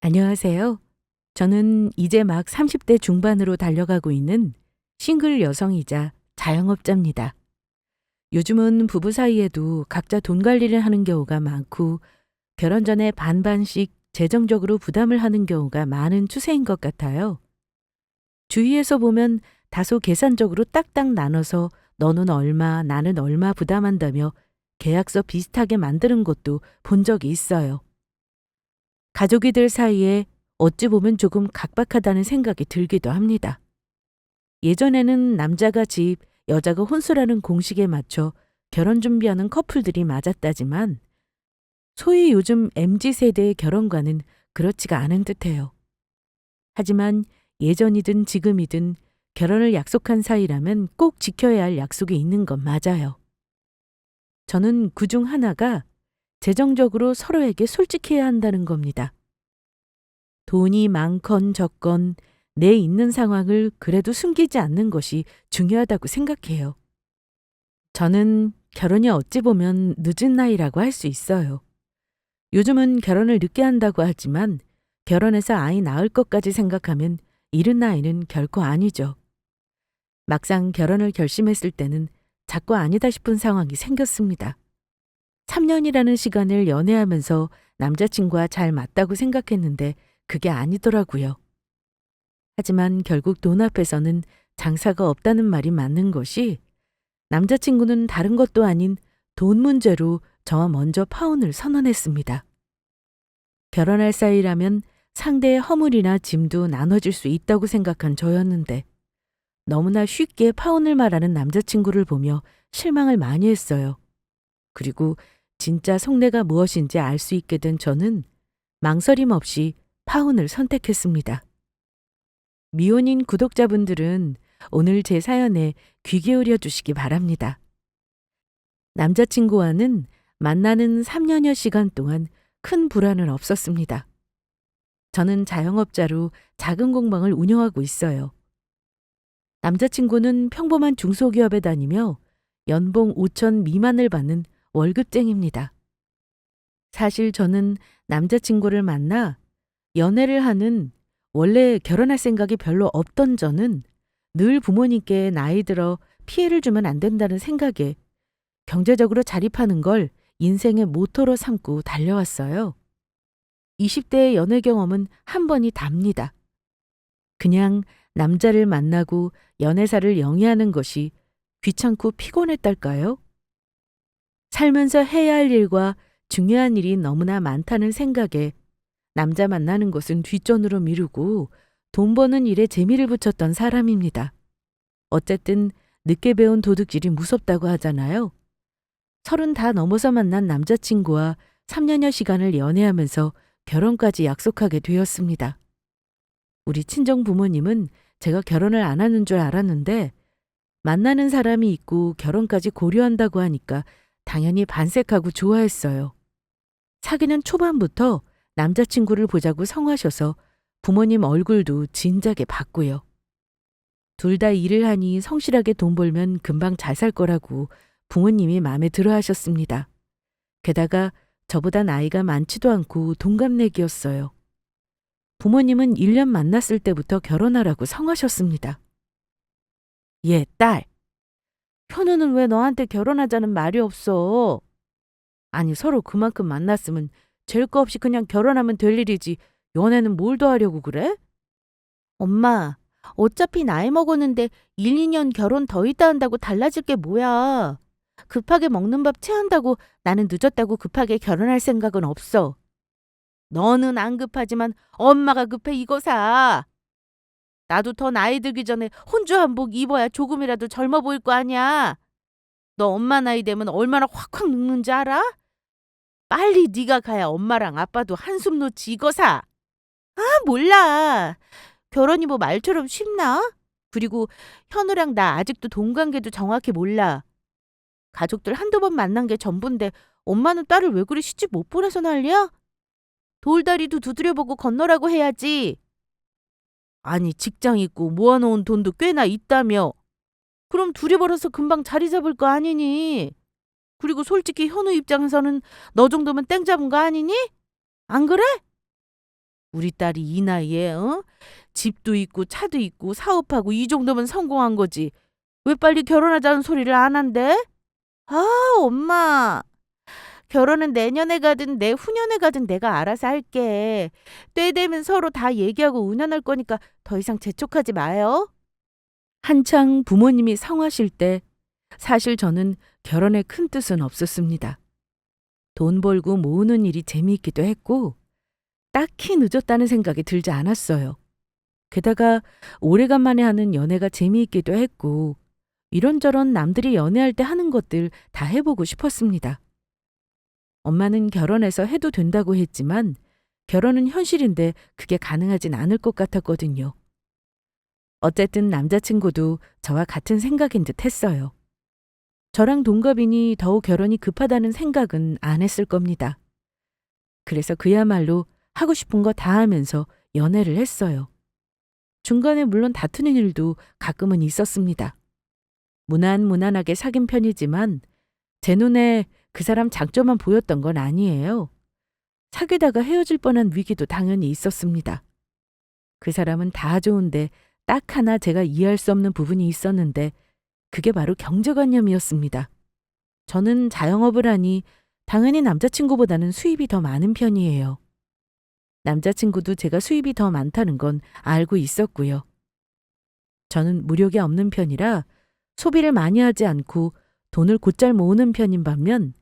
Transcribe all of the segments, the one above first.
안녕하세요. 저는 이제 막 30대 중반으로 달려가고 있는 싱글 여성이자 자영업자입니다. 요즘은 부부 사이에도 각자 돈 관리를 하는 경우가 많고 결혼 전에 반반씩 재정적으로 부담을 하는 경우가 많은 추세인 것 같아요. 주위에서 보면 다소 계산적으로 딱딱 나눠서 너는 얼마, 나는 얼마 부담한다며 계약서 비슷하게 만드는 것도 본 적이 있어요. 가족이들 사이에 어찌 보면 조금 각박하다는 생각이 들기도 합니다. 예전에는 남자가 집, 여자가 혼수라는 공식에 맞춰 결혼 준비하는 커플들이 맞았다지만 소위 요즘 MZ 세대의 결혼과는 그렇지가 않은 듯해요. 하지만 예전이든 지금이든 결혼을 약속한 사이라면 꼭 지켜야 할 약속이 있는 건 맞아요. 저는 그중 하나가 재정적으로 서로에게 솔직해야 한다는 겁니다. 돈이 많건 적건 내 있는 상황을 그래도 숨기지 않는 것이 중요하다고 생각해요. 저는 결혼이 어찌 보면 늦은 나이라고 할 수 있어요. 요즘은 결혼을 늦게 한다고 하지만 결혼해서 아이 낳을 것까지 생각하면 이른 나이는 결코 아니죠. 막상 결혼을 결심했을 때는 자꾸 아니다 싶은 상황이 생겼습니다. 3년이라는 시간을 연애하면서 남자친구와 잘 맞다고 생각했는데 그게 아니더라고요. 하지만 결국 돈 앞에서는 장사가 없다는 말이 맞는 것이 남자친구는 다른 것도 아닌 돈 문제로 저와 먼저 파혼을 선언했습니다. 결혼할 사이라면 상대의 허물이나 짐도 나눠줄 수 있다고 생각한 저였는데 너무나 쉽게 파혼을 말하는 남자친구를 보며 실망을 많이 했어요. 그리고 진짜 속내가 무엇인지 알 수 있게 된 저는 망설임 없이 파혼을 선택했습니다. 미혼인 구독자분들은 오늘 제 사연에 귀 기울여 주시기 바랍니다. 남자친구와는 만나는 3년여 시간 동안 큰 불화는 없었습니다. 저는 자영업자로 작은 공방을 운영하고 있어요. 남자친구는 평범한 중소기업에 다니며 연봉 5천 미만을 받는 월급쟁입니다. 사실 저는 남자친구를 만나 연애를 하는 원래 결혼할 생각이 별로 없던 저는 늘 부모님께 나이 들어 피해를 주면 안 된다는 생각에 경제적으로 자립하는 걸 인생의 모토로 삼고 달려왔어요. 20대의 연애 경험은 한 번이 답니다. 그냥 남자를 만나고 연애사를 영위하는 것이 귀찮고 피곤했달까요? 살면서 해야 할 일과 중요한 일이 너무나 많다는 생각에 남자 만나는 것은 뒷전으로 미루고 돈 버는 일에 재미를 붙였던 사람입니다. 어쨌든 늦게 배운 도둑질이 무섭다고 하잖아요. 30 다 넘어서 만난 남자친구와 3년여 시간을 연애하면서 결혼까지 약속하게 되었습니다. 우리 친정 부모님은 제가 결혼을 안 하는 줄 알았는데 만나는 사람이 있고 결혼까지 고려한다고 하니까 당연히 반색하고 좋아했어요. 사귀는 초반부터 남자친구를 보자고 성하셔서 부모님 얼굴도 진작에 봤고요. 둘 다 일을 하니 성실하게 돈 벌면 금방 잘 살 거라고 부모님이 마음에 들어 하셨습니다. 게다가 저보다 나이가 많지도 않고 동갑내기였어요. 부모님은 1년 만났을 때부터 결혼하라고 성하셨습니다. 얘, 딸, 현우는 왜 너한테 결혼하자는 말이 없어? 아니, 서로 그만큼 만났으면 잴 거 없이 그냥 결혼하면 될 일이지. 연애는 뭘 더 하려고 그래? 엄마, 어차피 나이 먹었는데 1, 2년 결혼 더 있다 한다고 달라질 게 뭐야. 급하게 먹는 밥 체한다고 나는 늦었다고 급하게 결혼할 생각은 없어. 너는 안 급하지만 엄마가 급해 이거사. 나도 더 나이 들기 전에 혼주 한복 입어야 조금이라도 젊어 보일 거 아니야. 너 엄마 나이 되면 얼마나 확확 늙는지 알아? 빨리 네가 가야 엄마랑 아빠도 한숨 놓지 이거사. 아, 몰라. 결혼이 뭐 말처럼 쉽나? 그리고 현우랑 나 아직도 동관계도 정확히 몰라. 가족들 한두 번 만난 게 전부인데 엄마는 딸을 왜 그리 시집 못 보내서 난리야? 돌다리도 두드려보고 건너라고 해야지. 아니, 직장 있고 모아놓은 돈도 꽤나 있다며. 그럼 둘이 벌어서 금방 자리 잡을 거 아니니? 그리고 솔직히 현우 입장에서는 너 정도면 땡 잡은 거 아니니? 안 그래? 우리 딸이 이 나이에 집도 있고 차도 있고 사업하고 이 정도면 성공한 거지. 왜 빨리 결혼하자는 소리를 안 한대? 아, 엄마. 결혼은 내년에 가든 내후년에 가든 내가 알아서 할게. 때 되면 서로 다 얘기하고 의논할 거니까 더 이상 재촉하지 마요. 한창 부모님이 성하실 때 사실 저는 결혼에 큰 뜻은 없었습니다. 돈 벌고 모으는 일이 재미있기도 했고 딱히 늦었다는 생각이 들지 않았어요. 게다가 오래간만에 하는 연애가 재미있기도 했고 이런저런 남들이 연애할 때 하는 것들 다 해보고 싶었습니다. 엄마는 결혼해서 해도 된다고 했지만 결혼은 현실인데 그게 가능하진 않을 것 같았거든요. 어쨌든 남자친구도 저와 같은 생각인 듯 했어요. 저랑 동갑이니 더욱 결혼이 급하다는 생각은 안 했을 겁니다. 그래서 그야말로 하고 싶은 거 다 하면서 연애를 했어요. 중간에 물론 다투는 일도 가끔은 있었습니다. 무난무난하게 사귄 편이지만 제 눈에 그 사람 장점만 보였던 건 아니에요. 사귀다가 헤어질 뻔한 위기도 당연히 있었습니다. 그 사람은 다 좋은데 딱 하나 제가 이해할 수 없는 부분이 있었는데 그게 바로 경제관념이었습니다. 저는 자영업을 하니 당연히 남자친구보다는 수입이 더 많은 편이에요. 남자친구도 제가 수입이 더 많다는 건 알고 있었고요. 저는 무력이 없는 편이라 소비를 많이 하지 않고 돈을 곧잘 모으는 편인 반면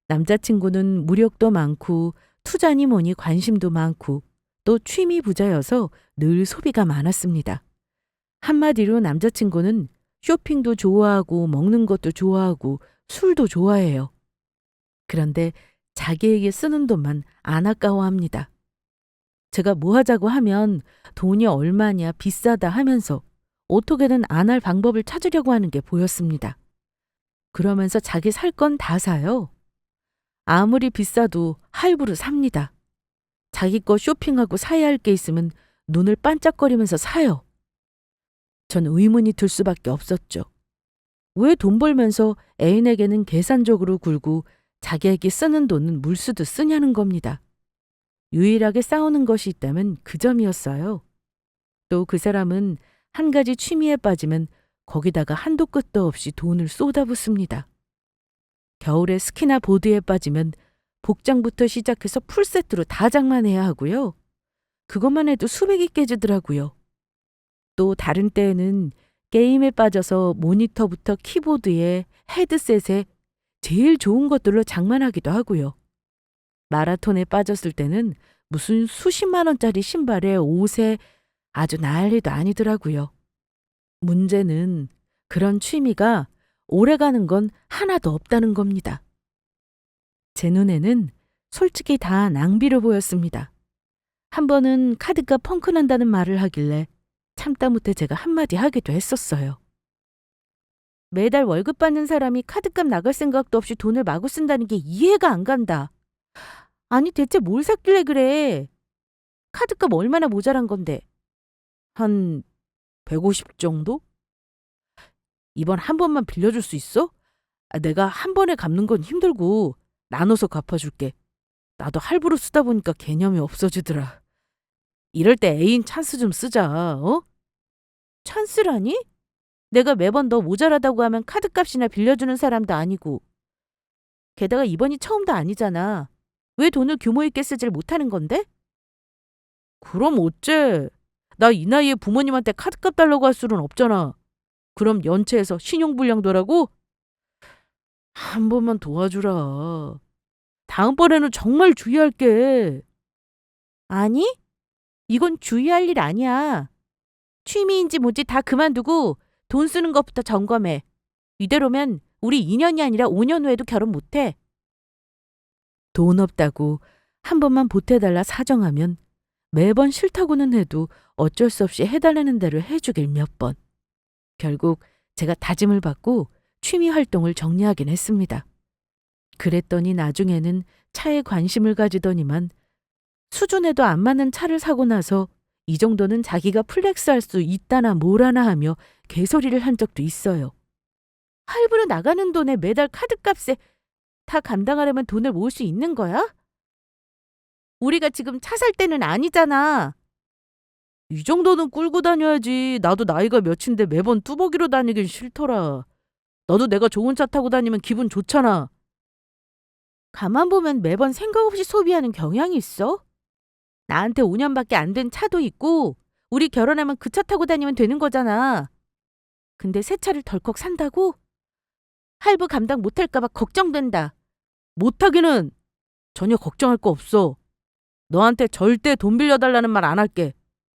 남자친구는 무력도 많고 투자니 뭐니 관심도 많고 또 취미 부자여서 늘 소비가 많았습니다. 한마디로 남자친구는 쇼핑도 좋아하고 먹는 것도 좋아하고 술도 좋아해요. 그런데 자기에게 쓰는 돈만 안 아까워합니다. 제가 뭐 하자고 하면 돈이 얼마냐 비싸다 하면서 어떻게든 안 할 방법을 찾으려고 하는 게 보였습니다. 그러면서 자기 살 건 다 사요. 아무리 비싸도 할부로 삽니다. 자기 거 쇼핑하고 사야 할 게 있으면 눈을 반짝거리면서 사요. 전 의문이 들 수밖에 없었죠. 왜 돈 벌면서 애인에게는 계산적으로 굴고 자기에게 쓰는 돈은 물쓰듯 쓰냐는 겁니다. 유일하게 싸우는 것이 있다면 그 점이었어요. 또 그 사람은 한 가지 취미에 빠지면 거기다가 한도 끝도 없이 돈을 쏟아붓습니다. 겨울에 스키나 보드에 빠지면 복장부터 시작해서 풀세트로 다 장만해야 하고요. 그것만 해도 수백이 깨지더라고요. 또 다른 때에는 게임에 빠져서 모니터부터 키보드에 헤드셋에 제일 좋은 것들로 장만하기도 하고요. 마라톤에 빠졌을 때는 무슨 수십만 원짜리 신발에 옷에 아주 난리도 아니더라고요. 문제는 그런 취미가 오래가는 건 하나도 없다는 겁니다. 제 눈에는 솔직히 다 낭비로 보였습니다. 한 번은 카드값 펑크난다는 말을 하길래 참다 못해 제가 한마디 하기도 했었어요. 매달 월급 받는 사람이 카드값 나갈 생각도 없이 돈을 마구 쓴다는 게 이해가 안 간다. 아니 대체 뭘 샀길래 그래? 카드값 얼마나 모자란 건데? 한 150 정도? 이번 한 번만 빌려줄 수 있어? 내가 한 번에 갚는 건 힘들고 나눠서 갚아줄게. 나도 할부로 쓰다 보니까 개념이 없어지더라. 이럴 때 애인 찬스 좀 쓰자, 어? 찬스라니? 내가 매번 너 모자라다고 하면 카드값이나 빌려주는 사람도 아니고. 게다가 이번이 처음도 아니잖아. 왜 돈을 규모 있게 쓰질 못하는 건데? 그럼 어째? 나 이 나이에 부모님한테 카드값 달라고 할 수는 없잖아. 그럼 연체해서 신용불량도라고? 한 번만 도와주라. 다음번에는 정말 주의할게. 아니? 이건 주의할 일 아니야. 취미인지 뭐지 다 그만두고 돈 쓰는 것부터 점검해. 이대로면 우리 2년이 아니라 5년 후에도 결혼 못해. 돈 없다고 한 번만 보태달라 사정하면 매번 싫다고는 해도 어쩔 수 없이 해달라는 대로 해주길 몇 번. 결국 제가 다짐을 받고 취미 활동을 정리하긴 했습니다. 그랬더니 나중에는 차에 관심을 가지더니만 수준에도 안 맞는 차를 사고 나서 이 정도는 자기가 플렉스할 수 있다나 뭐라나 하며 개소리를 한 적도 있어요. 할부로 나가는 돈에 매달 카드값에 다 감당하려면 돈을 모을 수 있는 거야? 우리가 지금 차 살 때는 아니잖아. 이 정도는 끌고 다녀야지. 나도 나이가 몇인데 매번 뚜벅이로 다니긴 싫더라. 너도 내가 좋은 차 타고 다니면 기분 좋잖아. 가만 보면 매번 생각 없이 소비하는 경향이 있어. 나한테 5년밖에 안 된 차도 있고 우리 결혼하면 그 차 타고 다니면 되는 거잖아. 근데 새 차를 덜컥 산다고? 할부 감당 못할까 봐 걱정된다. 못하기는 전혀 걱정할 거 없어. 너한테 절대 돈 빌려달라는 말 안 할게.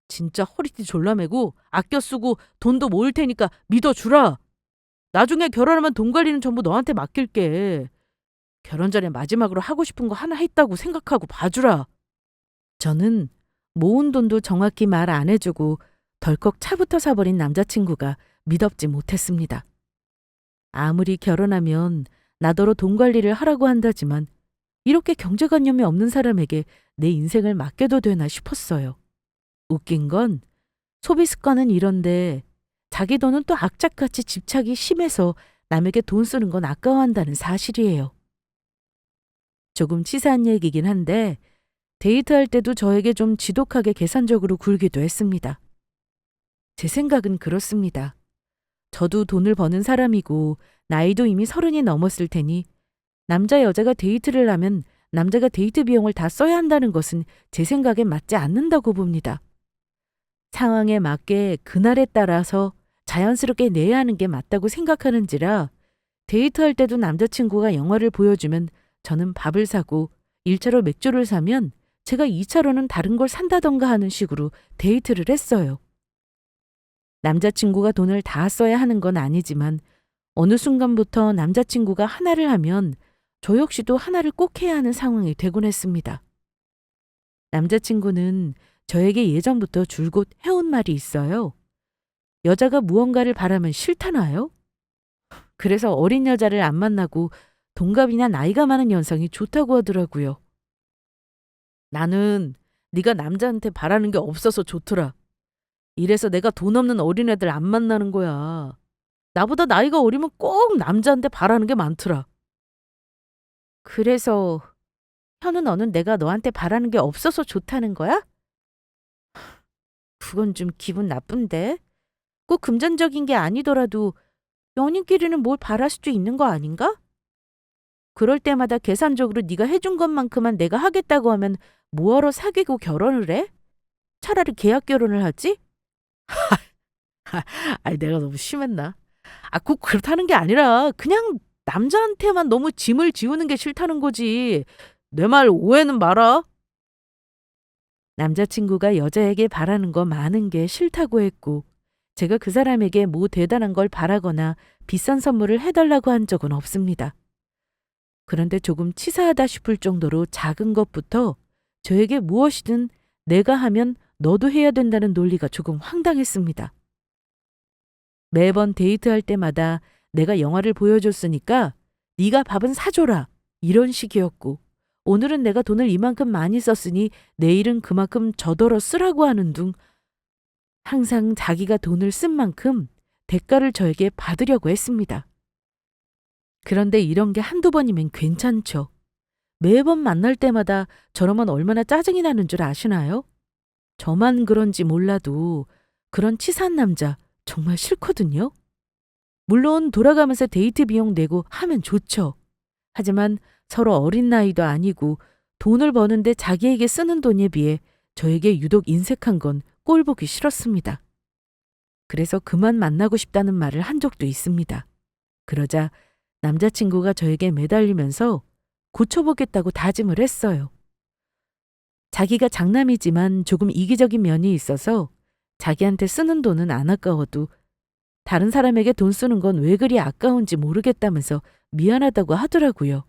진짜 허리띠 졸라매고 아껴 쓰고 돈도 모을 테니까 믿어주라. 나중에 결혼하면 돈 관리는 전부 너한테 맡길게. 결혼 전에 마지막으로 하고 싶은 거 하나 했다고 생각하고 봐주라. 저는 모은 돈도 정확히 말 안 해주고 덜컥 차부터 사버린 남자친구가 믿업지 못했습니다. 아무리 결혼하면 나더러 돈 관리를 하라고 한다지만 이렇게 경제관념이 없는 사람에게 내 인생을 맡겨도 되나 싶었어요. 웃긴 건 소비 습관은 이런데 자기 돈은 또 악착같이 집착이 심해서 남에게 돈 쓰는 건 아까워한다는 사실이에요. 조금 치사한 얘기긴 한데 데이트할 때도 저에게 좀 지독하게 계산적으로 굴기도 했습니다. 제 생각은 그렇습니다. 저도 돈을 버는 사람이고 나이도 이미 30이 넘었을 테니 남자 여자가 데이트를 하면 남자가 데이트 비용을 다 써야 한다는 것은 제 생각엔 맞지 않는다고 봅니다. 상황에 맞게 그날에 따라서 자연스럽게 내야 하는 게 맞다고 생각하는지라 데이트할 때도 남자친구가 영화를 보여주면 저는 밥을 사고 1차로 맥주를 사면 제가 2차로는 다른 걸 산다던가 하는 식으로 데이트를 했어요. 남자친구가 돈을 다 써야 하는 건 아니지만 어느 순간부터 남자친구가 하나를 하면 저 역시도 하나를 꼭 해야 하는 상황이 되곤 했습니다. 남자친구는 저에게 예전부터 줄곧 해온 말이 있어요. 여자가 무언가를 바라면 싫다나요? 그래서 어린 여자를 안 만나고 동갑이나 나이가 많은 연상이 좋다고 하더라고요. 나는 네가 남자한테 바라는 게 없어서 좋더라. 이래서 내가 돈 없는 어린애들 안 만나는 거야. 나보다 나이가 어리면 꼭 남자한테 바라는 게 많더라. 그래서 현우 너는 내가 너한테 바라는 게 없어서 좋다는 거야? 그건 좀 기분 나쁜데. 꼭 금전적인 게 아니더라도 연인끼리는 뭘 바랄 수도 있는 거 아닌가? 그럴 때마다 계산적으로 네가 해준 것만큼만 내가 하겠다고 하면 뭐하러 사귀고 결혼을 해? 차라리 계약 결혼을 하지? 아니 내가 너무 심했나? 꼭 그렇다는 게 아니라 그냥 남자한테만 너무 짐을 지우는 게 싫다는 거지. 내 말 오해는 마라. 남자친구가 여자에게 바라는 거 많은 게 싫다고 했고 제가 그 사람에게 뭐 대단한 걸 바라거나 비싼 선물을 해달라고 한 적은 없습니다. 그런데 조금 치사하다 싶을 정도로 작은 것부터 저에게 무엇이든 내가 하면 너도 해야 된다는 논리가 조금 황당했습니다. 매번 데이트할 때마다 내가 영화를 보여줬으니까 네가 밥은 사줘라 이런 식이었고 오늘은 내가 돈을 이만큼 많이 썼으니 내일은 그만큼 저더러 쓰라고 하는 둥 항상 자기가 돈을 쓴 만큼 대가를 저에게 받으려고 했습니다. 그런데 이런 게 한두 번이면 괜찮죠. 매번 만날 때마다 저러면 얼마나 짜증이 나는 줄 아시나요? 저만 그런지 몰라도 그런 치사한 남자 정말 싫거든요. 물론 돌아가면서 데이트 비용 내고 하면 좋죠. 하지만 서로 어린 나이도 아니고 돈을 버는데 자기에게 쓰는 돈에 비해 저에게 유독 인색한 건 꼴 보기 싫었습니다. 그래서 그만 만나고 싶다는 말을 한 적도 있습니다. 그러자 남자친구가 저에게 매달리면서 고쳐보겠다고 다짐을 했어요. 자기가 장남이지만 조금 이기적인 면이 있어서 자기한테 쓰는 돈은 안 아까워도 다른 사람에게 돈 쓰는 건 왜 그리 아까운지 모르겠다면서 미안하다고 하더라고요.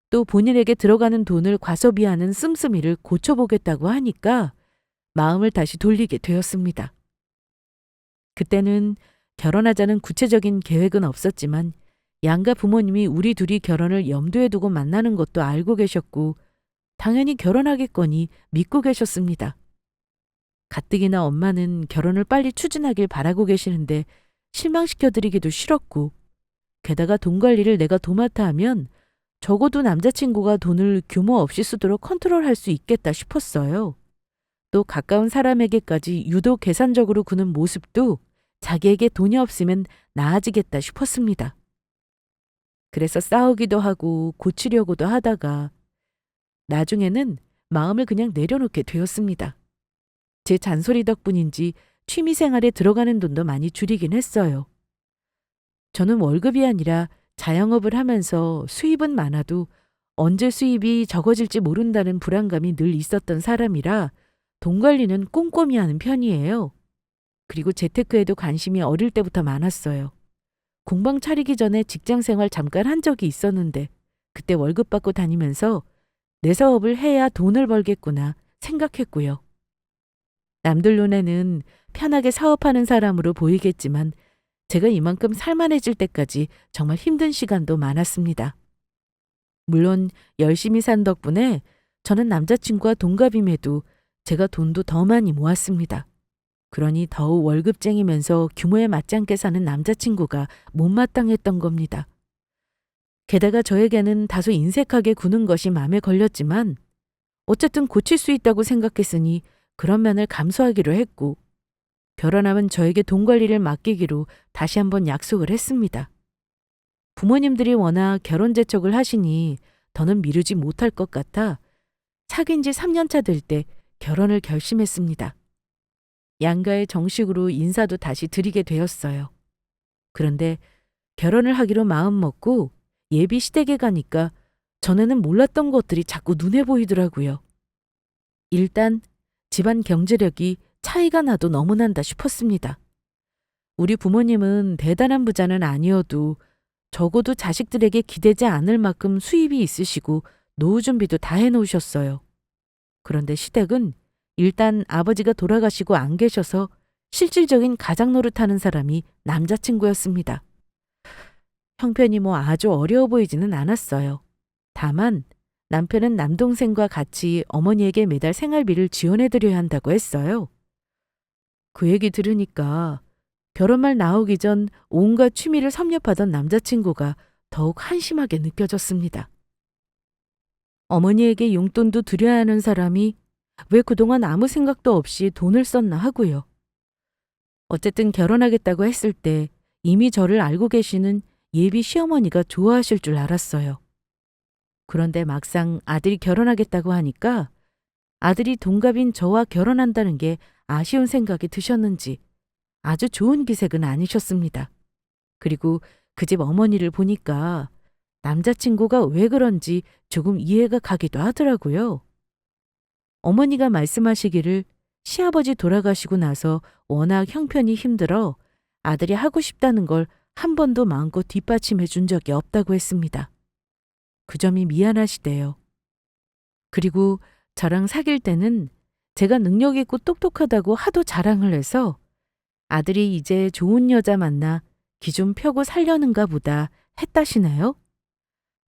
또 본인에게 들어가는 돈을 과소비하는 씀씀이를 고쳐보겠다고 하니까 마음을 다시 돌리게 되었습니다. 그때는 결혼하자는 구체적인 계획은 없었지만 양가 부모님이 우리 둘이 결혼을 염두에 두고 만나는 것도 알고 계셨고 당연히 결혼하겠거니 믿고 계셨습니다. 가뜩이나 엄마는 결혼을 빨리 추진하길 바라고 계시는데 실망시켜드리기도 싫었고 게다가 돈 관리를 내가 도맡아 하면 적어도 남자친구가 돈을 규모 없이 쓰도록 컨트롤할 수 있겠다 싶었어요. 또 가까운 사람에게까지 유독 계산적으로 구는 모습도 자기에게 돈이 없으면 나아지겠다 싶었습니다. 그래서 싸우기도 하고 고치려고도 하다가 나중에는 마음을 그냥 내려놓게 되었습니다. 제 잔소리 덕분인지 취미생활에 들어가는 돈도 많이 줄이긴 했어요. 저는 월급이 아니라 자영업을 하면서 수입은 많아도 언제 수입이 적어질지 모른다는 불안감이 늘 있었던 사람이라 돈 관리는 꼼꼼히 하는 편이에요. 그리고 재테크에도 관심이 어릴 때부터 많았어요. 공방 차리기 전에 직장 생활 잠깐 한 적이 있었는데 그때 월급 받고 다니면서 내 사업을 해야 돈을 벌겠구나 생각했고요. 남들 눈에는 편하게 사업하는 사람으로 보이겠지만 제가 이만큼 살만해질 때까지 정말 힘든 시간도 많았습니다. 물론 열심히 산 덕분에 저는 남자친구와 동갑임에도 제가 돈도 더 많이 모았습니다. 그러니 더욱 월급쟁이면서 규모에 맞지 않게 사는 남자친구가 못마땅했던 겁니다. 게다가 저에게는 다소 인색하게 구는 것이 마음에 걸렸지만 어쨌든 고칠 수 있다고 생각했으니 그런 면을 감수하기로 했고 결혼하면 저에게 돈 관리를 맡기기로 다시 한번 약속을 했습니다. 부모님들이 워낙 결혼 재촉을 하시니 더는 미루지 못할 것 같아 사귄 지 3년 차 될 때 결혼을 결심했습니다. 양가에 정식으로 인사도 다시 드리게 되었어요. 그런데 결혼을 하기로 마음먹고 예비 시댁에 가니까 전에는 몰랐던 것들이 자꾸 눈에 보이더라고요. 일단 집안 경제력이 차이가 나도 너무 난다 싶었습니다. 우리 부모님은 대단한 부자는 아니어도 적어도 자식들에게 기대지 않을 만큼 수입이 있으시고 노후 준비도 다 해놓으셨어요. 그런데 시댁은 일단 아버지가 돌아가시고 안 계셔서 실질적인 가장 노릇하는 사람이 남자친구였습니다. 형편이 뭐 아주 어려워 보이지는 않았어요. 다만 남편은 남동생과 같이 어머니에게 매달 생활비를 지원해드려야 한다고 했어요. 그 얘기 들으니까 결혼말 나오기 전 온갖 취미를 섭렵하던 남자친구가 더욱 한심하게 느껴졌습니다. 어머니에게 용돈도 드려야 하는 사람이 왜 그동안 아무 생각도 없이 돈을 썼나 하고요. 어쨌든 결혼하겠다고 했을 때 이미 저를 알고 계시는 예비 시어머니가 좋아하실 줄 알았어요. 그런데 막상 아들이 결혼하겠다고 하니까 아들이 동갑인 저와 결혼한다는 게 아쉬운 생각이 드셨는지 아주 좋은 기색은 아니셨습니다. 그리고 그 집 어머니를 보니까 남자친구가 왜 그런지 조금 이해가 가기도 하더라고요. 어머니가 말씀하시기를 시아버지 돌아가시고 나서 워낙 형편이 힘들어 아들이 하고 싶다는 걸 한 번도 마음껏 뒷받침해 준 적이 없다고 했습니다. 그 점이 미안하시대요. 그리고 저랑 사귈 때는 제가 능력 있고 똑똑하다고 하도 자랑을 해서 아들이 이제 좋은 여자 만나 기 좀 펴고 살려는가 보다 했다시네요.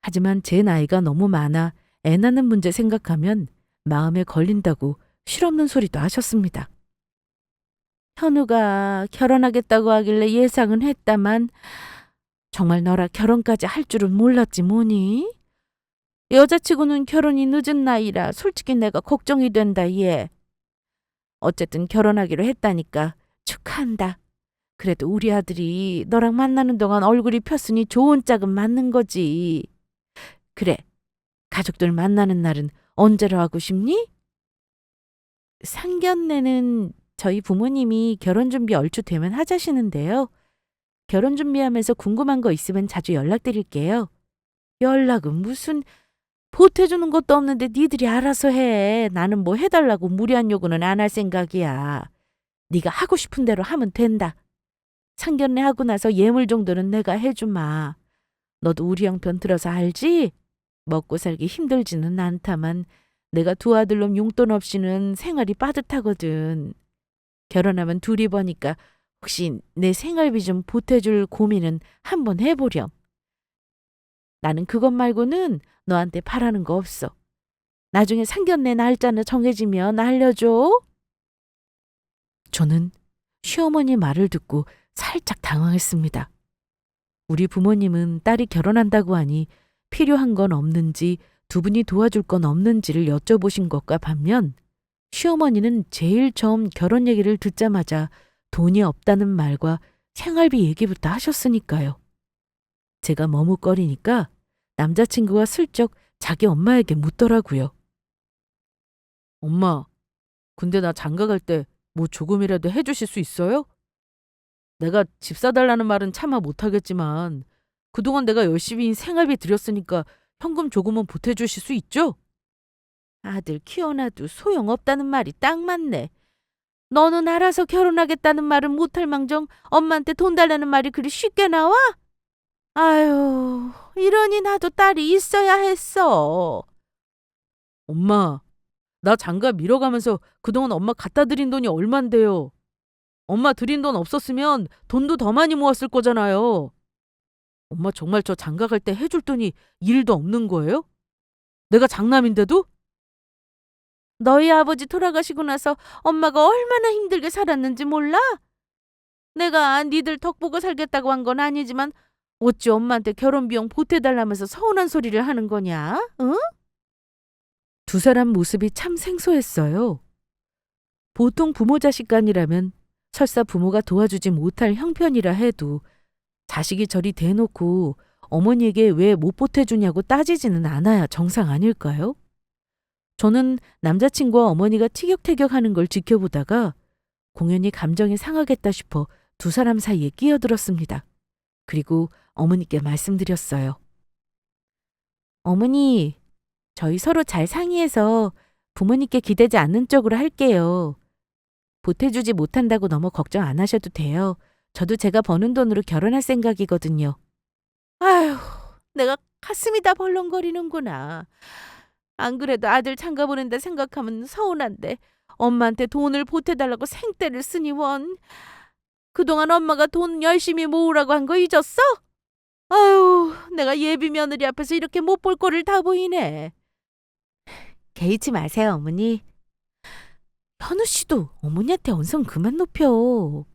하지만 제 나이가 너무 많아 애 낳는 문제 생각하면 마음에 걸린다고 실없는 소리도 하셨습니다. 현우가 결혼하겠다고 하길래 예상은 했다만 정말 너라 결혼까지 할 줄은 몰랐지 뭐니? 여자치고는 결혼이 늦은 나이라 솔직히 내가 걱정이 된다 얘. 어쨌든 결혼하기로 했다니까 축하한다. 그래도 우리 아들이 너랑 만나는 동안 얼굴이 폈으니 좋은 짝은 맞는 거지. 그래, 가족들 만나는 날은 언제로 하고 싶니? 상견례는 저희 부모님이 결혼 준비 얼추 되면 하자시는데요. 결혼 준비하면서 궁금한 거 있으면 자주 연락드릴게요. 연락은 무슨 보태주는 것도 없는데 니들이 알아서 해. 나는 뭐 해달라고 무리한 요구는 안 할 생각이야. 네가 하고 싶은 대로 하면 된다. 상견례 하고 나서 예물 정도는 내가 해주마. 너도 우리 형편 들어서 알지? 먹고 살기 힘들지는 않다만 내가 두 아들놈 용돈 없이는 생활이 빠듯하거든. 결혼하면 둘이 버니까 혹시 내 생활비 좀 보태줄 고민은 한번 해보렴. 나는 그것 말고는 너한테 바라는 거 없어. 나중에 상견례 날짜는 정해지면 알려줘. 저는 시어머니 말을 듣고 살짝 당황했습니다. 우리 부모님은 딸이 결혼한다고 하니 필요한 건 없는지 두 분이 도와줄 건 없는지를 여쭤보신 것과 반면 시어머니는 제일 처음 결혼 얘기를 듣자마자 돈이 없다는 말과 생활비 얘기부터 하셨으니까요. 제가 머뭇거리니까 남자친구가 슬쩍 자기 엄마에게 묻더라고요. 엄마, 근데 나 장가 갈 때 뭐 조금이라도 해주실 수 있어요? 내가 집 사달라는 말은 차마 못하겠지만 그동안 내가 열심히 생활비 들였으니까 현금 조금은 보태주실 수 있죠? 아들 키워놔도 소용없다는 말이 딱 맞네. 너는 알아서 결혼하겠다는 말은 못할 망정 엄마한테 돈 달라는 말이 그리 쉽게 나와? 아유, 이러니 나도 딸이 있어야 했어. 엄마, 나 장가 미뤄가면서 그동안 엄마 갖다 드린 돈이 얼만데요. 엄마 드린 돈 없었으면 돈도 더 많이 모았을 거잖아요. 엄마 정말 저 장가 갈 때 해줄 돈이 1도 없는 거예요? 내가 장남인데도? 너희 아버지 돌아가시고 나서 엄마가 얼마나 힘들게 살았는지 몰라? 내가 니들 덕 보고 살겠다고 한 건 아니지만 어찌 엄마한테 결혼 비용 보태달라면서 서운한 소리를 하는 거냐? 응? 두 사람 모습이 참 생소했어요. 보통 부모 자식 간이라면 설사 부모가 도와주지 못할 형편이라 해도 자식이 저리 대놓고 어머니에게 왜 못 보태주냐고 따지지는 않아야 정상 아닐까요? 저는 남자친구와 어머니가 티격태격하는 걸 지켜보다가 공연히 감정이 상하겠다 싶어 두 사람 사이에 끼어들었습니다. 그리고 어머니께 말씀드렸어요. 어머니, 저희 서로 잘 상의해서 부모님께 기대지 않는 쪽으로 할게요. 보태주지 못한다고 너무 걱정 안 하셔도 돼요. 저도 제가 버는 돈으로 결혼할 생각이거든요. 아휴, 내가 가슴이 다 벌렁거리는구나. 안 그래도 아들 장가 보낸다 생각하면 서운한데 엄마한테 돈을 보태달라고 생떼를 쓰니 원. 그동안 엄마가 돈 열심히 모으라고 한 거 잊었어? 아유, 내가 예비 며느리 앞에서 이렇게 못 볼 꼴을 다 보이네. 개의치 마세요, 어머니. 현우 씨도 어머니한테 언성 그만 높여.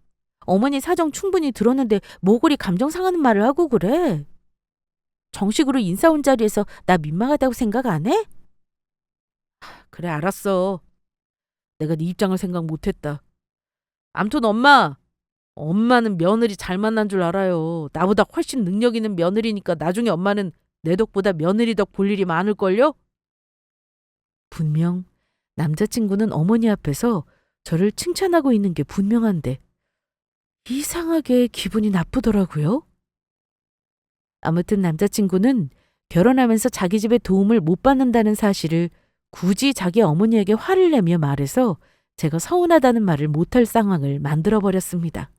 어머니 사정 충분히 들었는데 뭐 그리 감정 상하는 말을 하고 그래. 정식으로 인사 온 자리에서 나 민망하다고 생각 안 해? 그래, 알았어. 내가 네 입장을 생각 못했다. 암튼 엄마는 며느리 잘 만난 줄 알아요. 나보다 훨씬 능력 있는 며느리니까 나중에 엄마는 내 덕보다 며느리 덕 볼 일이 많을걸요? 분명 남자친구는 어머니 앞에서 저를 칭찬하고 있는 게 분명한데 이상하게 기분이 나쁘더라고요. 아무튼 남자친구는 결혼하면서 자기 집에 도움을 못 받는다는 사실을 굳이 자기 어머니에게 화를 내며 말해서 제가 서운하다는 말을 못할 상황을 만들어버렸습니다.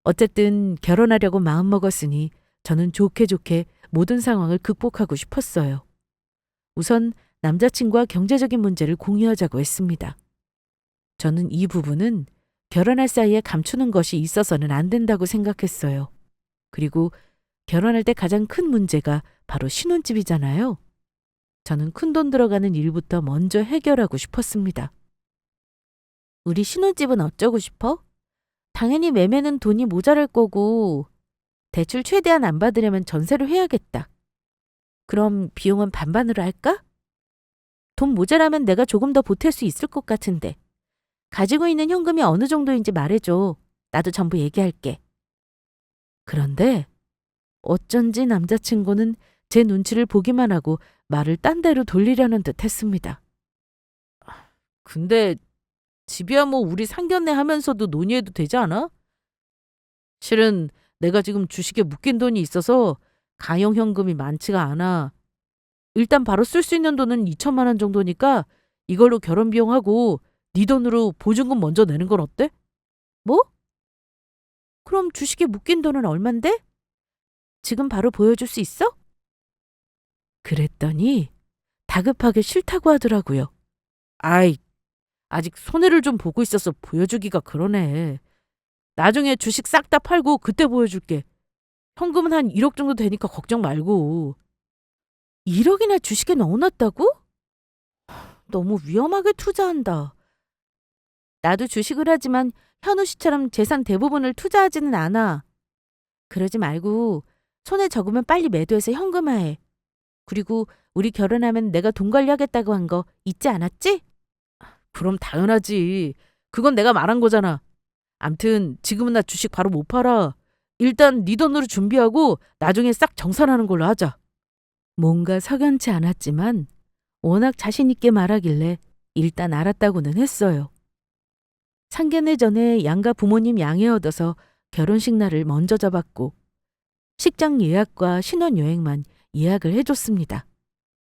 어쨌든 결혼하려고 마음먹었으니 저는 좋게 좋게 모든 상황을 극복하고 싶었어요. 우선 남자친구와 경제적인 문제를 공유하자고 했습니다. 저는 이 부분은 결혼할 사이에 감추는 것이 있어서는 안 된다고 생각했어요. 그리고 결혼할 때 가장 큰 문제가 바로 신혼집이잖아요. 저는 큰돈 들어가는 일부터 먼저 해결하고 싶었습니다. 우리 신혼집은 어쩌고 싶어? 당연히 매매는 돈이 모자랄 거고 대출 최대한 안 받으려면 전세로 해야겠다. 그럼 비용은 반반으로 할까? 돈 모자라면 내가 조금 더 보탤 수 있을 것 같은데. 가지고 있는 현금이 어느 정도인지 말해줘. 나도 전부 얘기할게. 그런데 어쩐지 남자친구는 제 눈치를 보기만 하고 말을 딴 데로 돌리려는 듯 했습니다. 근데 집이야 뭐 우리 상견례 하면서도 논의해도 되지 않아? 실은 내가 지금 주식에 묶인 돈이 있어서 가용현금이 많지가 않아. 일단 바로 쓸 수 있는 돈은 2천만 원 정도니까 이걸로 결혼 비용하고 네 돈으로 보증금 먼저 내는 건 어때? 뭐? 그럼 주식에 묶인 돈은 얼만데? 지금 바로 보여줄 수 있어? 그랬더니 다급하게 싫다고 하더라고요. 아이, 아직 손해를 좀 보고 있어서 보여주기가 그러네. 나중에 주식 싹 다 팔고 그때 보여줄게. 현금은 한 1억 정도 되니까 걱정 말고. 1억이나 주식에 넣어놨다고? 너무 위험하게 투자한다. 나도 주식을 하지만 현우 씨처럼 재산 대부분을 투자하지는 않아. 그러지 말고 손에 적으면 빨리 매도해서 현금화해. 그리고 우리 결혼하면 내가 돈 관리하겠다고 한 거 잊지 않았지? 그럼 당연하지. 그건 내가 말한 거잖아. 암튼 지금은 나 주식 바로 못 팔아. 일단 네 돈으로 준비하고 나중에 싹 정산하는 걸로 하자. 뭔가 석연치 않았지만 워낙 자신 있게 말하길래 일단 알았다고는 했어요. 상견례 전에 양가 부모님 양해 얻어서 결혼식 날을 먼저 잡았고 식장 예약과 신혼여행만 예약을 해줬습니다.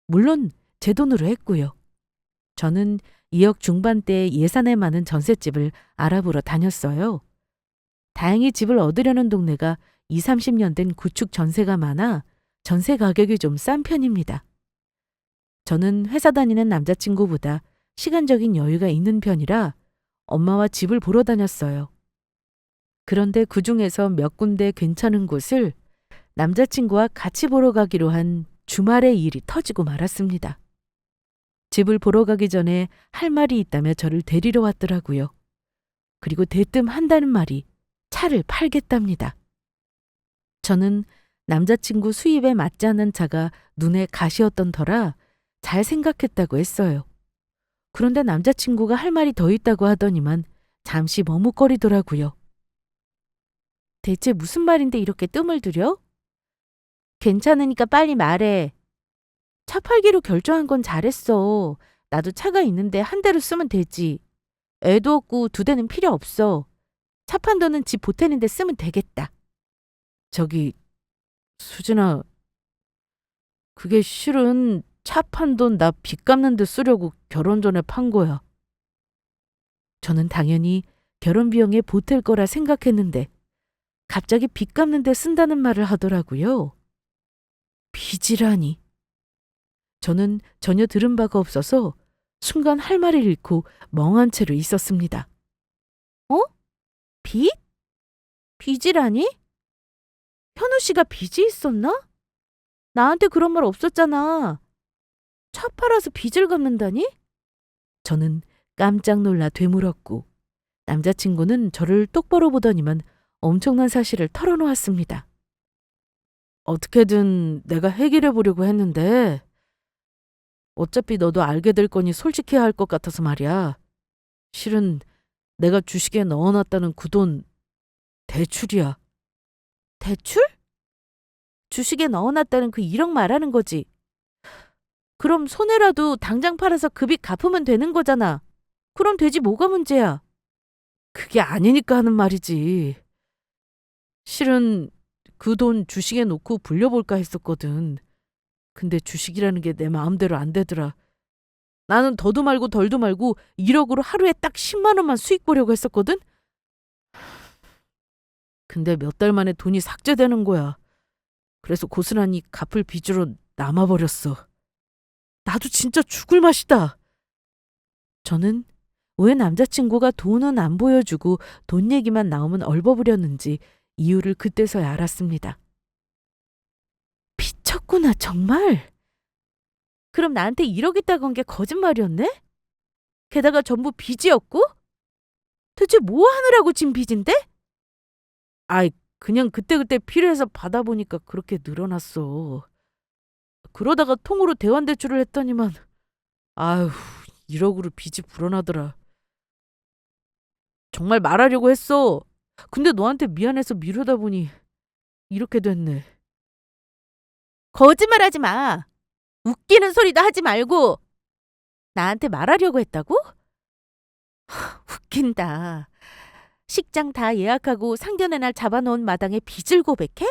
물론 제 돈으로 했고요. 저는 2억 중반대 예산에 맞는 전셋집을 알아보러 다녔어요. 다행히 집을 얻으려는 동네가 20, 30년 된 구축 전세가 많아 전세 가격이 좀 싼 편입니다. 저는 회사 다니는 남자친구보다 시간적인 여유가 있는 편이라 엄마와 집을 보러 다녔어요. 그런데 그중에서 몇 군데 괜찮은 곳을 남자친구와 같이 보러 가기로 한 주말에 일이 터지고 말았습니다. 집을 보러 가기 전에 할 말이 있다며 저를 데리러 왔더라고요. 그리고 대뜸 한다는 말이 차를 팔겠답니다. 저는 남자친구 수입에 맞지 않는 차가 눈에 가시였던 터라 잘 생각했다고 했어요. 그런데 남자친구가 할 말이 더 있다고 하더니만 잠시 머뭇거리더라고요. 대체 무슨 말인데 이렇게 뜸을 들여? 괜찮으니까 빨리 말해. 차 팔기로 결정한 건 잘했어. 나도 차가 있는데 한 대로 쓰면 되지. 애도 없고 2대는 필요 없어. 차 판 돈은 집 보태는 데 쓰면 되겠다. 저기 수진아, 그게 실은 차 판 돈 나 빚 갚는 데 쓰려고 결혼 전에 판 거야. 저는 당연히 결혼 비용에 보탤 거라 생각했는데 갑자기 빚 갚는 데 쓴다는 말을 하더라고요. 빚이라니. 저는 전혀 들은 바가 없어서 순간 할 말을 잃고 멍한 채로 있었습니다. 어? 빚? 빚이라니? 현우 씨가 빚이 있었나? 나한테 그런 말 없었잖아. 차 팔아서 빚을 갚는다니? 저는 깜짝 놀라 되물었고 남자친구는 저를 똑바로 보더니만 엄청난 사실을 털어놓았습니다. 어떻게든 내가 해결해 보려고 했는데 어차피 너도 알게 될 거니 솔직해야 할 것 같아서 말이야. 실은 내가 주식에 넣어놨다는 그 돈 대출이야. 대출? 주식에 넣어놨다는 그 1억 말하는 거지. 그럼 손해라도 당장 팔아서 그 빚 갚으면 되는 거잖아. 그럼 되지 뭐가 문제야. 그게 아니니까 하는 말이지. 실은 그 돈 주식에 놓고 불려볼까 했었거든. 근데 주식이라는 게 내 마음대로 안 되더라. 나는 더도 말고 덜도 말고 1억으로 하루에 딱 10만 원만 수익 보려고 했었거든? 근데 몇 달 만에 돈이 삭제되는 거야. 그래서 고스란히 갚을 빚으로 남아버렸어. 나도 진짜 죽을 맛이다. 저는 왜 남자친구가 돈은 안 보여주고 돈 얘기만 나오면 얼버무렸는지 이유를 그때서야 알았습니다. 미쳤구나 정말. 그럼 나한테 1억 있다고 한 게 거짓말이었네? 게다가 전부 빚이었고? 대체 뭐 하느라고 진 빚인데? 아이, 그냥 그때그때 필요해서 받아보니까 그렇게 늘어났어. 그러다가 통으로 대환대출을 했더니만 아휴 1억으로 빚이 불어나더라. 정말 말하려고 했어. 근데 너한테 미안해서 미루다 보니 이렇게 됐네. 거짓말하지 마. 웃기는 소리도 하지 말고. 나한테 말하려고 했다고? 웃긴다. 식장 다 예약하고 상견례 날 잡아놓은 마당에 빚을 고백해?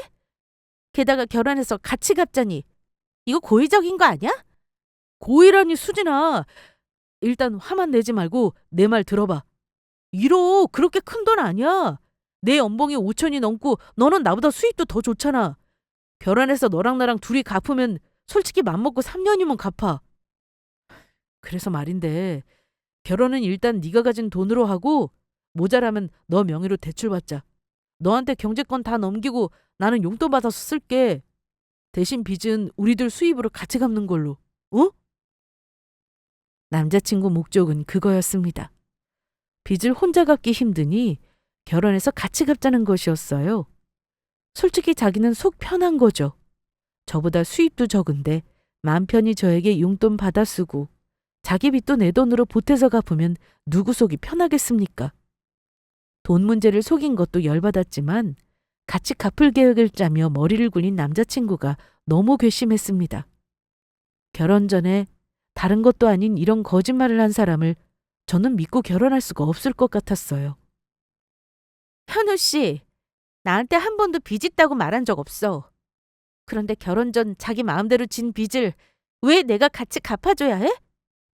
게다가 결혼해서 같이 갚자니 이거 고의적인 거 아니야? 고의라니 수진아. 일단 화만 내지 말고 내 말 들어봐. 1억 그렇게 큰 돈 아니야. 내 연봉이 5천이 넘고 너는 나보다 수입도 더 좋잖아. 결혼해서 너랑 나랑 둘이 갚으면 솔직히 맘먹고 3년이면 갚아. 그래서 말인데 결혼은 일단 네가 가진 돈으로 하고 모자라면 너 명의로 대출받자. 너한테 경제권 다 넘기고 나는 용돈 받아서 쓸게. 대신 빚은 우리들 수입으로 같이 갚는 걸로. 어? 남자친구 목적은 그거였습니다. 빚을 혼자 갚기 힘드니 결혼해서 같이 갚자는 것이었어요. 솔직히 자기는 속 편한 거죠. 저보다 수입도 적은데 맘 편히 저에게 용돈 받아 쓰고 자기 빚도 내 돈으로 보태서 갚으면 누구 속이 편하겠습니까? 돈 문제를 속인 것도 열받았지만 같이 갚을 계획을 짜며 머리를 굴린 남자친구가 너무 괘씸했습니다. 결혼 전에 다른 것도 아닌 이런 거짓말을 한 사람을 저는 믿고 결혼할 수가 없을 것 같았어요. 현우 씨, 나한테 한 번도 빚 있다고 말한 적 없어. 그런데 결혼 전 자기 마음대로 진 빚을 왜 내가 같이 갚아줘야 해?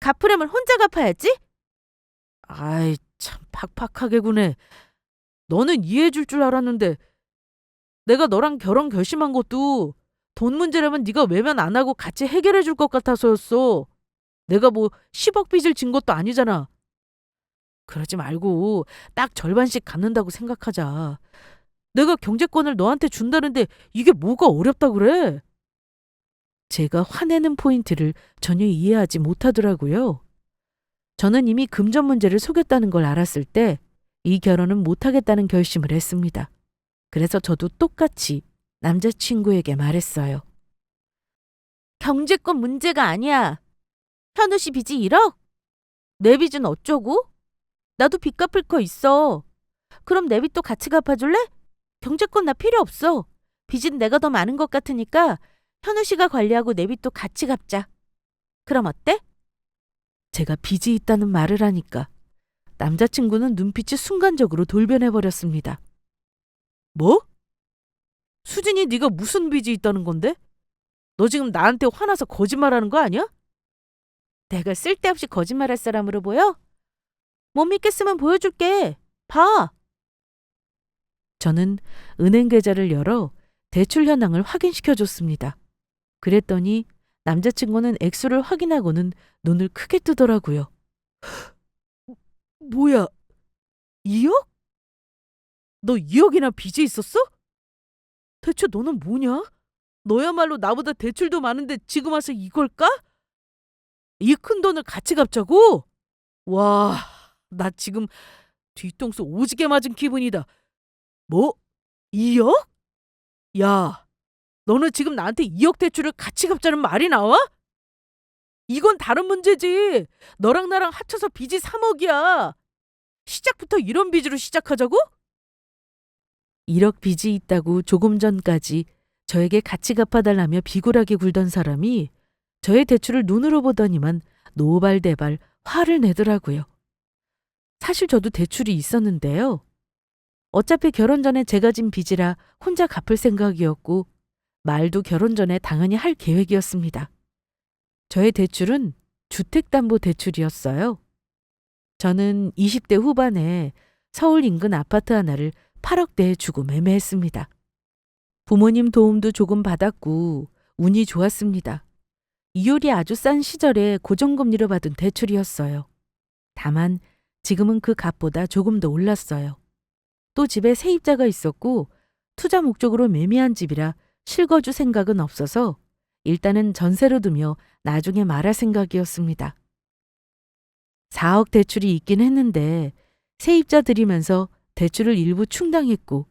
갚으려면 혼자 갚아야지? 아이, 참 팍팍하게 구네. 너는 이해해 줄 줄 알았는데 내가 너랑 결혼 결심한 것도 돈 문제라면 네가 외면 안 하고 같이 해결해 줄 것 같아서였어. 내가 뭐 10억 빚을 진 것도 아니잖아. 그러지 말고 딱 절반씩 갚는다고 생각하자. 내가 경제권을 너한테 준다는데 이게 뭐가 어렵다 그래? 제가 화내는 포인트를 전혀 이해하지 못하더라고요. 저는 이미 금전 문제를 속였다는 걸 알았을 때 이 결혼은 못하겠다는 결심을 했습니다. 그래서 저도 똑같이 남자친구에게 말했어요. 경제권 문제가 아니야. 현우 씨 빚이 1억? 내 빚은 어쩌고? 나도 빚 갚을 거 있어. 그럼 내 빚도 같이 갚아줄래? 경제권 나 필요 없어. 빚은 내가 더 많은 것 같으니까 현우 씨가 관리하고 내 빚도 같이 갚자. 그럼 어때? 제가 빚이 있다는 말을 하니까 남자친구는 눈빛이 순간적으로 돌변해버렸습니다. 뭐? 수진이 네가 무슨 빚이 있다는 건데? 너 지금 나한테 화나서 거짓말하는 거 아니야? 내가 쓸데없이 거짓말할 사람으로 보여? 못 믿겠으면 보여줄게. 봐. 저는 은행 계좌를 열어 대출 현황을 확인시켜줬습니다. 그랬더니 남자친구는 액수를 확인하고는 눈을 크게 뜨더라고요. 뭐야, 2억? 너 2억이나 빚이 있었어? 대체 너는 뭐냐? 너야말로 나보다 대출도 많은데 지금 와서 이걸까? 이 큰 돈을 같이 갚자고? 와, 나 지금 뒤통수 오지게 맞은 기분이다. 뭐? 2억? 야, 너는 지금 나한테 2억 대출을 같이 갚자는 말이 나와? 이건 다른 문제지. 너랑 나랑 합쳐서 빚이 3억이야. 시작부터 이런 빚으로 시작하자고? 1억 빚이 있다고 조금 전까지 저에게 같이 갚아달라며 비굴하게 굴던 사람이 저의 대출을 눈으로 보더니만 노발대발 화를 내더라고요. 사실 저도 대출이 있었는데요. 어차피 결혼 전에 제가 진 빚이라 혼자 갚을 생각이었고 말도 결혼 전에 당연히 할 계획이었습니다. 저의 대출은 주택담보대출이었어요. 저는 20대 후반에 서울 인근 아파트 하나를 8억대에 주고 매매했습니다. 부모님 도움도 조금 받았고 운이 좋았습니다. 이율이 아주 싼 시절에 고정금리로 받은 대출이었어요. 다만 지금은 그 값보다 조금 더 올랐어요. 또 집에 세입자가 있었고 투자 목적으로 매매한 집이라 실거주 생각은 없어서 일단은 전세로 두며 나중에 말할 생각이었습니다. 4억 대출이 있긴 했는데 세입자 들이면서 대출을 일부 충당했고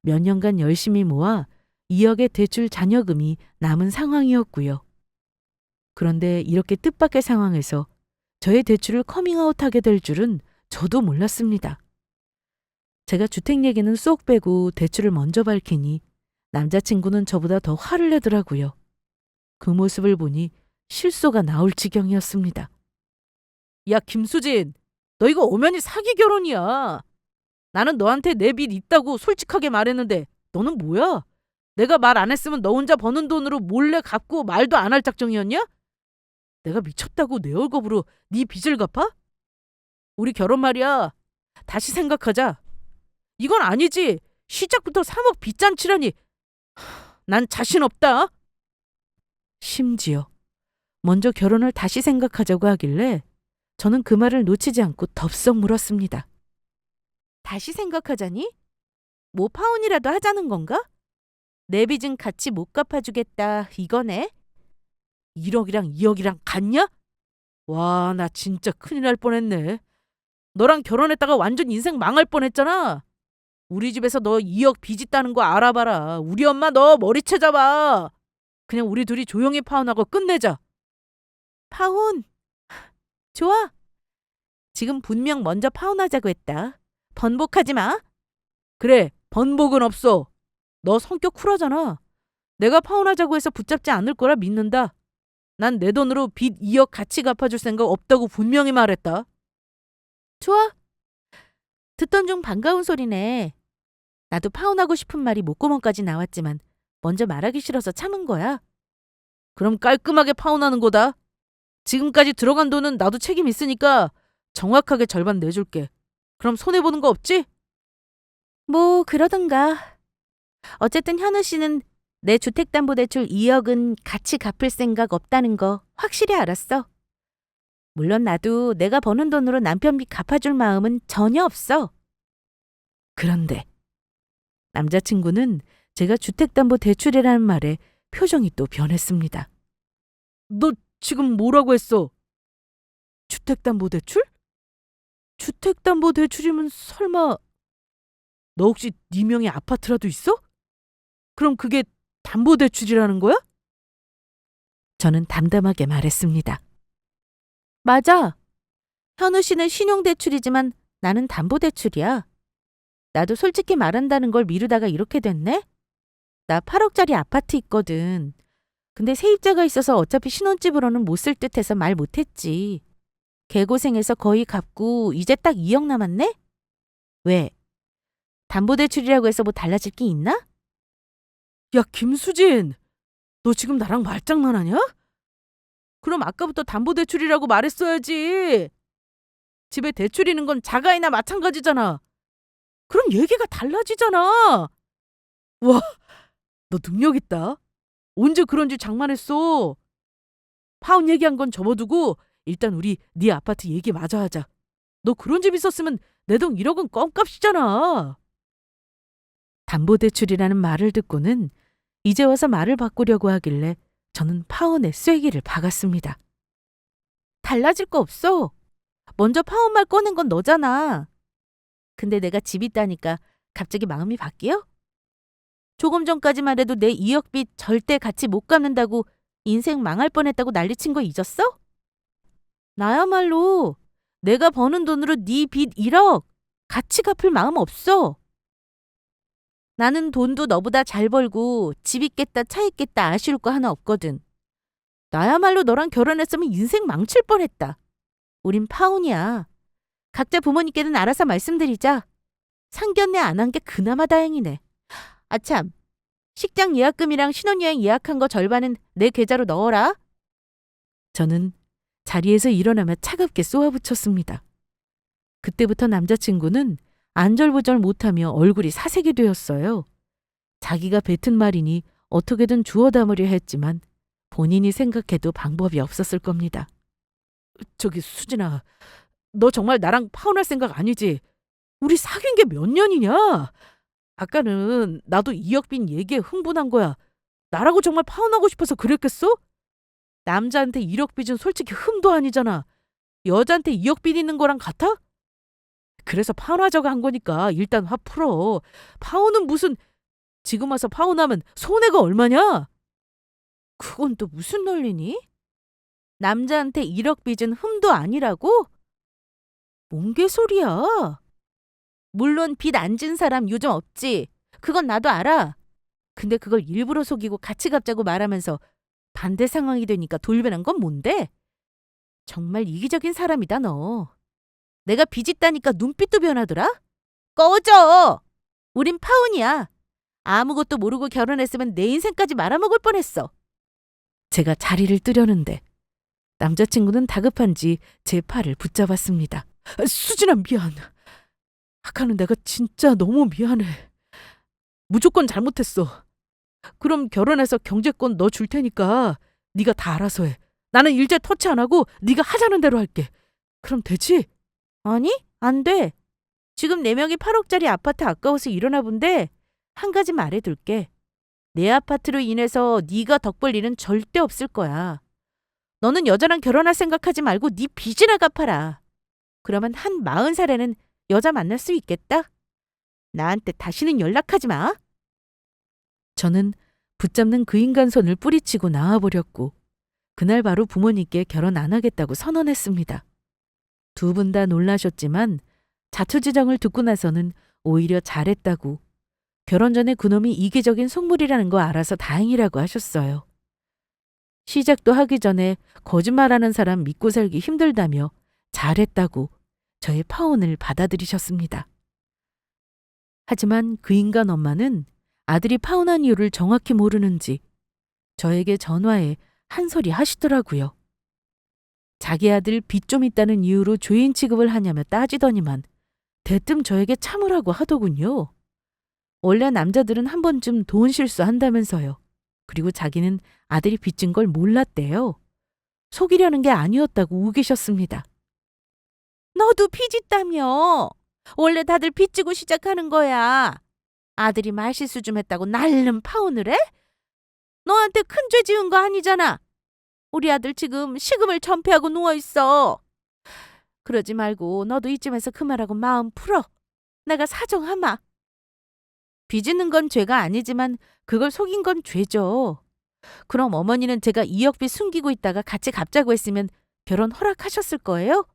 몇 년간 열심히 모아 2억의 대출 잔여금이 남은 상황이었고요. 그런데 이렇게 뜻밖의 상황에서 저의 대출을 커밍아웃하게 될 줄은 저도 몰랐습니다. 제가 주택 얘기는 쏙 빼고 대출을 먼저 밝히니 남자친구는 저보다 더 화를 내더라고요. 그 모습을 보니 실소가 나올 지경이었습니다. 야, 김수진, 너 이거 엄연히 사기 결혼이야. 나는 너한테 내 빚 있다고 솔직하게 말했는데 너는 뭐야? 내가 말 안 했으면 너 혼자 버는 돈으로 몰래 갚고 말도 안 할 작정이었냐? 내가 미쳤다고 내 월급으로 네 빚을 갚아? 우리 결혼 말이야. 다시 생각하자. 이건 아니지. 시작부터 3억 빚잔치라니. 난 자신 없다. 심지어 먼저 결혼을 다시 생각하자고 하길래 저는 그 말을 놓치지 않고 덥석 물었습니다. 다시 생각하자니? 뭐 파혼이라도 하자는 건가? 내 빚은 같이 못 갚아주겠다 이거네? 1억이랑 2억이랑 같냐? 와, 나 진짜 큰일 날 뻔했네. 너랑 결혼했다가 완전 인생 망할 뻔했잖아. 우리 집에서 너 2억 빚 있다는 거 알아봐라. 우리 엄마 너 머리채 잡아. 그냥 우리 둘이 조용히 파혼하고 끝내자. 파혼? 좋아. 지금 분명 먼저 파혼하자고 했다. 번복하지 마. 그래, 번복은 없어. 너 성격 쿨하잖아. 내가 파혼하자고 해서 붙잡지 않을 거라 믿는다. 난 내 돈으로 빚 2억 같이 갚아줄 생각 없다고 분명히 말했다. 좋아. 듣던 중 반가운 소리네. 나도 파혼하고 싶은 말이 목구멍까지 나왔지만 먼저 말하기 싫어서 참은 거야. 그럼 깔끔하게 파혼하는 거다. 지금까지 들어간 돈은 나도 책임 있으니까 정확하게 절반 내줄게. 그럼 손해보는 거 없지? 뭐 그러던가. 어쨌든 현우 씨는 내 주택담보대출 2억은 같이 갚을 생각 없다는 거 확실히 알았어. 물론 나도 내가 버는 돈으로 남편 빚 갚아줄 마음은 전혀 없어. 그런데 남자친구는 제가 주택담보대출이라는 말에 표정이 또 변했습니다. 너 지금 뭐라고 했어? 주택담보대출? 주택담보대출이면 설마 너 혹시 네 명의 아파트라도 있어? 그럼 그게 담보대출이라는 거야? 저는 담담하게 말했습니다. 맞아. 현우 씨는 신용대출이지만 나는 담보대출이야. 나도 솔직히 말한다는 걸 미루다가 이렇게 됐네? 나 8억짜리 아파트 있거든. 근데 세입자가 있어서 어차피 신혼집으로는 못 쓸 듯해서 말 못했지. 개고생해서 거의 갚고 이제 딱 2억 남았네? 왜? 담보대출이라고 해서 뭐 달라질 게 있나? 야, 김수진! 너 지금 나랑 말장난하냐? 그럼 아까부터 담보대출이라고 말했어야지. 집에 대출 있는 건 자가이나 마찬가지잖아. 그럼 얘기가 달라지잖아. 와, 너 능력 있다. 언제 그런 줄 장만했어. 파혼 얘기한 건 접어두고 일단 우리 네 아파트 얘기 마저 하자. 너 그런 집 있었으면 내 돈 1억은 껌값이잖아. 담보대출이라는 말을 듣고는 이제 와서 말을 바꾸려고 하길래 저는 파혼의 쐐기를 박았습니다. 달라질 거 없어. 먼저 파혼 말 꺼낸 건 너잖아. 근데 내가 집 있다니까 갑자기 마음이 바뀌어? 조금 전까지만 해도 내 2억 빚 절대 같이 못 갚는다고 인생 망할 뻔했다고 난리친 거 잊었어? 나야말로 내가 버는 돈으로 네 빚 1억 같이 갚을 마음 없어. 나는 돈도 너보다 잘 벌고 집 있겠다 차 있겠다 아쉬울 거 하나 없거든. 나야말로 너랑 결혼했으면 인생 망칠 뻔했다. 우린 파혼이야. 각자 부모님께는 알아서 말씀드리자. 상견례 안 한 게 그나마 다행이네. 아참, 식장 예약금이랑 신혼여행 예약한 거 절반은 내 계좌로 넣어라. 저는 자리에서 일어나며 차갑게 쏘아붙였습니다. 그때부터 남자친구는 안절부절 못하며 얼굴이 사색이 되었어요. 자기가 뱉은 말이니 어떻게든 주워 담으려 했지만 본인이 생각해도 방법이 없었을 겁니다. 저기 수진아, 너 정말 나랑 파혼할 생각 아니지? 우리 사귄 게 몇 년이냐? 아까는 나도 2억 빚 얘기에 흥분한 거야. 나라고 정말 파혼하고 싶어서 그랬겠어? 남자한테 1억 빚은 솔직히 흠도 아니잖아. 여자한테 2억 빚 있는 거랑 같아? 그래서 파혼하자고 한 거니까 일단 화 풀어. 파혼은 무슨... 지금 와서 파혼하면 손해가 얼마냐? 그건 또 무슨 논리니? 남자한테 1억 빚은 흠도 아니라고? 뭔 개소리야? 물론 빚 안 진 사람 요즘 없지. 그건 나도 알아. 근데 그걸 일부러 속이고 같이 갚자고 말하면서 반대 상황이 되니까 돌변한 건 뭔데? 정말 이기적인 사람이다 너. 내가 빚 있다니까 눈빛도 변하더라? 꺼져! 우린 파혼이야. 아무것도 모르고 결혼했으면 내 인생까지 말아먹을 뻔했어. 제가 자리를 뜨려는데 남자친구는 다급한지 제 팔을 붙잡았습니다. 수진아, 미안. 아까는 내가 진짜 너무 미안해. 무조건 잘못했어. 그럼 결혼해서 경제권 너 줄 테니까 네가 다 알아서 해. 나는 일제 터치 안 하고 네가 하자는 대로 할게. 그럼 되지? 아니, 안 돼. 지금 4명이 8억짜리 아파트 아까워서 일어나 본데 한 가지 말해둘게. 내 아파트로 인해서 네가 덕 볼 일은 절대 없을 거야. 너는 여자랑 결혼할 생각하지 말고 네 빚이나 갚아라. 그러면 한 40살에는 여자 만날 수 있겠다? 나한테 다시는 연락하지 마. 저는 붙잡는 그 인간 손을 뿌리치고 나와버렸고 그날 바로 부모님께 결혼 안 하겠다고 선언했습니다. 두 분 다 놀라셨지만 자초지정을 듣고 나서는 오히려 잘했다고 결혼 전에 그놈이 이기적인 속물이라는 거 알아서 다행이라고 하셨어요. 시작도 하기 전에 거짓말하는 사람 믿고 살기 힘들다며 잘했다고 저의 파혼을 받아들이셨습니다. 하지만 그 인간 엄마는 아들이 파혼한 이유를 정확히 모르는지 저에게 전화해 한 소리 하시더라고요. 자기 아들 빚 좀 있다는 이유로 죄인 취급을 하냐며 따지더니만 대뜸 저에게 참으라고 하더군요. 원래 남자들은 한 번쯤 돈 실수한다면서요. 그리고 자기는 아들이 빚진 걸 몰랐대요. 속이려는 게 아니었다고 우기셨습니다. 너도 빚 있다며. 원래 다들 빚지고 시작하는 거야. 아들이 말실수 좀 했다고 날름 파혼을 해? 너한테 큰 죄 지은 거 아니잖아. 우리 아들 지금 식음을 전폐하고 누워있어. 그러지 말고 너도 이쯤에서 그만하고 마음 풀어. 내가 사정하마. 빚있는 건 죄가 아니지만 그걸 속인 건 죄죠. 그럼 어머니는 제가 2억빚 숨기고 있다가 같이 갚자고 했으면 결혼 허락하셨을 거예요?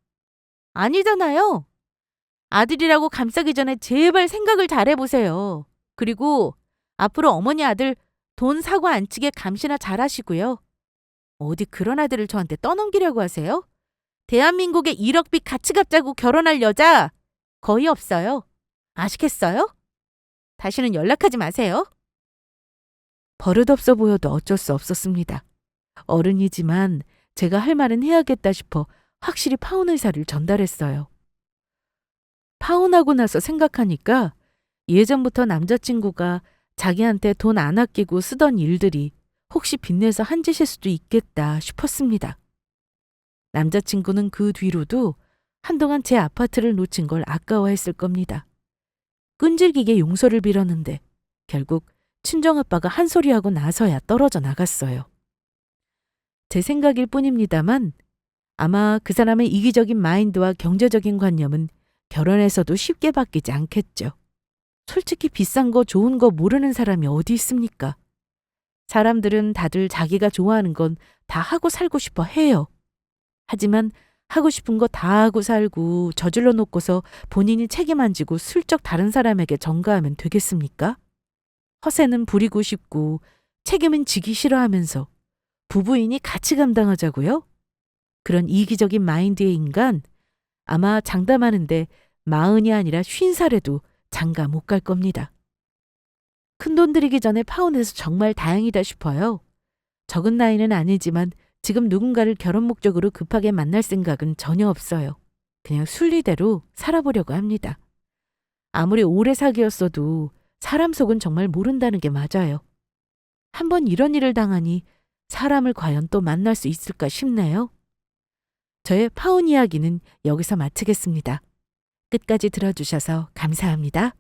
아니잖아요. 아들이라고 감싸기 전에 제발 생각을 잘해보세요. 그리고 앞으로 어머니 아들 돈 사고 안 치게 감시나 잘하시고요. 어디 그런 아들을 저한테 떠넘기려고 하세요? 대한민국에 1억 빚 같이 갚자고 결혼할 여자 거의 없어요. 아시겠어요? 다시는 연락하지 마세요. 버릇없어 보여도 어쩔 수 없었습니다. 어른이지만 제가 할 말은 해야겠다 싶어 확실히 파혼 의사를 전달했어요. 파혼하고 나서 생각하니까 예전부터 남자친구가 자기한테 돈 안 아끼고 쓰던 일들이 혹시 빚내서 한 짓일 수도 있겠다 싶었습니다. 남자친구는 그 뒤로도 한동안 제 아파트를 놓친 걸 아까워했을 겁니다. 끈질기게 용서를 빌었는데 결국 친정아빠가 한 소리하고 나서야 떨어져 나갔어요. 제 생각일 뿐입니다만 아마 그 사람의 이기적인 마인드와 경제적인 관념은 결혼해서도 쉽게 바뀌지 않겠죠. 솔직히 비싼 거 좋은 거 모르는 사람이 어디 있습니까? 사람들은 다들 자기가 좋아하는 건 다 하고 살고 싶어 해요. 하지만 하고 싶은 거 다 하고 살고 저질러 놓고서 본인이 책임 안 지고 슬쩍 다른 사람에게 전가하면 되겠습니까? 허세는 부리고 싶고 책임은 지기 싫어하면서 부부인이 같이 감당하자고요? 그런 이기적인 마인드의 인간 아마 장담하는데 40이 아니라 50살에도 장가 못 갈 겁니다. 큰돈 들이기 전에 파혼해서 정말 다행이다 싶어요. 적은 나이는 아니지만 지금 누군가를 결혼 목적으로 급하게 만날 생각은 전혀 없어요. 그냥 순리대로 살아보려고 합니다. 아무리 오래 사귀었어도 사람 속은 정말 모른다는 게 맞아요. 한번 이런 일을 당하니 사람을 과연 또 만날 수 있을까 싶네요. 저의 파혼 이야기는 여기서 마치겠습니다. 끝까지 들어주셔서 감사합니다.